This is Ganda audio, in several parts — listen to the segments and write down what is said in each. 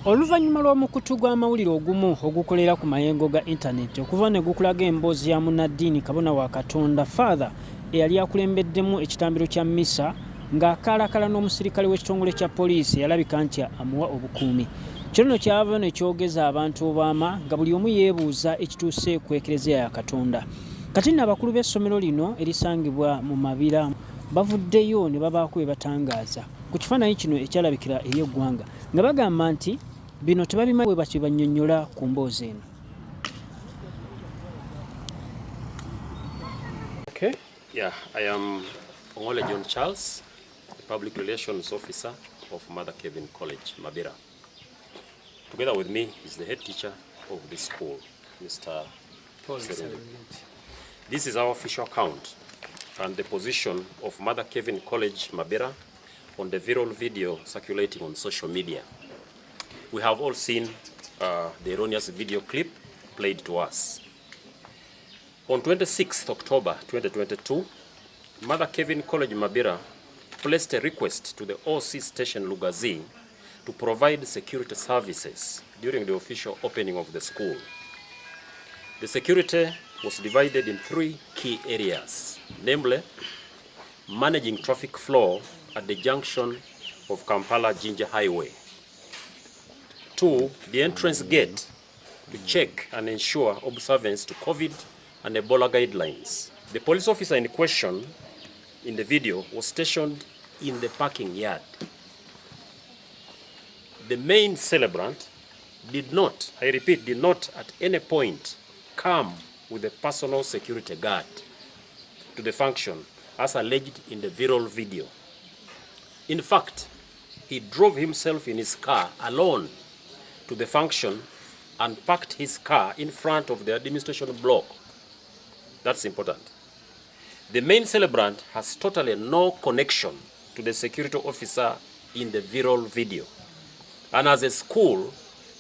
Oluvannyuma lw'omukutu gw'amawulire ogumu ogukolera ku mayengo ga intaneti okuva ne gukulaga emboozi ya munnaddiini kabona wa Katonda Faaza eyali akulembeddemu ekitambiro kya mmisa ng'akaalakala n'omusirikale w'ekitongole kya Polisi yalabika nti amuwa obukuumi. Kino kyava ne kyogeza abantu obwama nga buli omu yeebuuza ekituuse ku ekereziya ya Katonda. Kati nno abakulu b'essomero lino erisangibwa mu Mabira bavuddeyo ne babaako bye batangaaza ku kifaananyi kino ekyalabikira eri eggwanga nga bagamba nti bino tebabimanyi bwe batyo bannyonnyola ku mboozi eno. Okay. Yeah, I am Ongole John Charles, the Public Relations Officer of Mother Kevin College, Mabira. Together with me is the head teacher of the school, Mr. Polisi. This is our official count and the position of Mother Kevin College, Mabira, on the viral video circulating on social media. We have all seen the erroneous video clip played to us. On 26th October 2022, Mother Kevin College Mabira placed a request to the OC station Lugazi to provide security services during the official opening of the school. The security was divided in 3 key areas, namely managing traffic flow at the junction of Kampala-Jinja Highway. 2, the entrance gate to check and ensure observance to COVID and Ebola guidelines. The police officer in question in the video was stationed in the parking yard. The main celebrant did not, I repeat, did not at any point come with a personal security guard to the function as alleged in the viral video. In fact, he drove himself in his car alone to the function and parked his car in front of the administration block. That's important. The main celebrant has totally no connection to the security officer in the viral video. And as a school,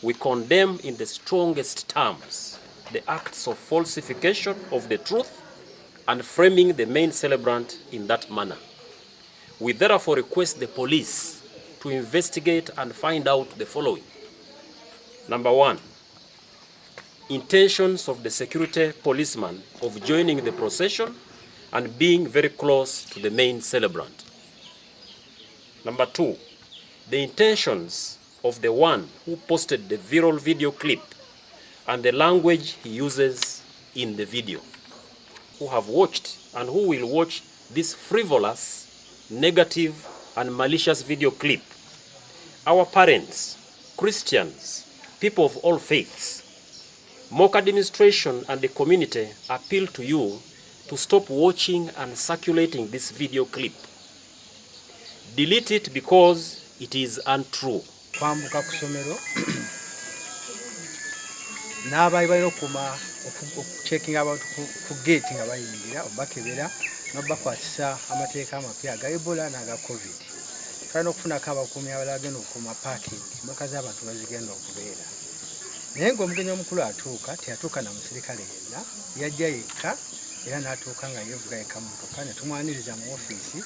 we condemn in the strongest terms the acts of falsification of the truth and framing the main celebrant in that manner. We therefore request the police to investigate and find out the following. Number 1, intentions of the security policeman of joining the procession and being very close to the main celebrant. Number 2, the intentions of the one who posted the viral video clip and the language he uses in the video, who have watched and who will watch this frivolous, negative, and malicious video clip. Our parents, Christians, people of all faiths, mock administration and the community appeal to you to stop watching and circulating this video clip. Delete it because it is untrue. Kwambuka ku ssomero n'abaali balina okuchecking abantu ku gate nga bayingira obakebera n'obakwasisa amateeka amapya aga Ebola n'aga COVID. Tulina okufunako abakuumi abalala agenda okukuuma parking emmotoka z'abantu bazigenda okubeera. Naye ng'omugenyi omukulu atuuka, teyatuuka na musirikale yenna, yajja yekka era n'atuuka nga yeevuga yekka mu mmotoka ne tumwaniriza mu ofiisi.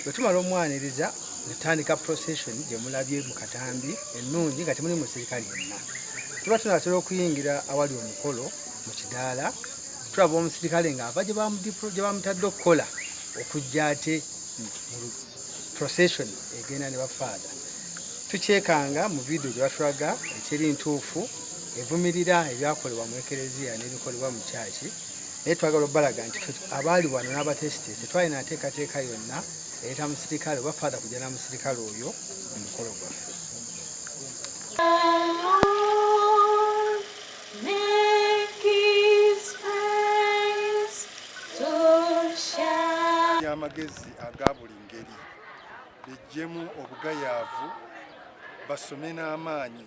Bwe tumala omwaniriza ne tutandika procession gye mulabye mu katambi ennungi nga temuli musirikale yenna. Tuba tunatera okuyingira awali omukolo mu kidaala, tulaba omusirikale ng'ava gye bamutadde okukola okujja ate mu procession egenda ne bafaaza. Tukyekanga mu video gye batulaga ekiri ntuufu evumirira ebyakolebwa mu ekereziya n'ebikolebwa mu kyaki. Naye twagala obbalaga nti abaali wano n'abatesitesi twalina nteekateeka yonna ereeta musirikale oba faada kujja na musirikale oyo mu mukolo gwaffe. Amagezi aga buli ngeri bijjemu obugayaavu basome n'amaanyi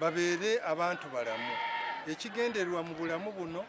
babeere abantu balamu ekigendererwa mu bulamu buno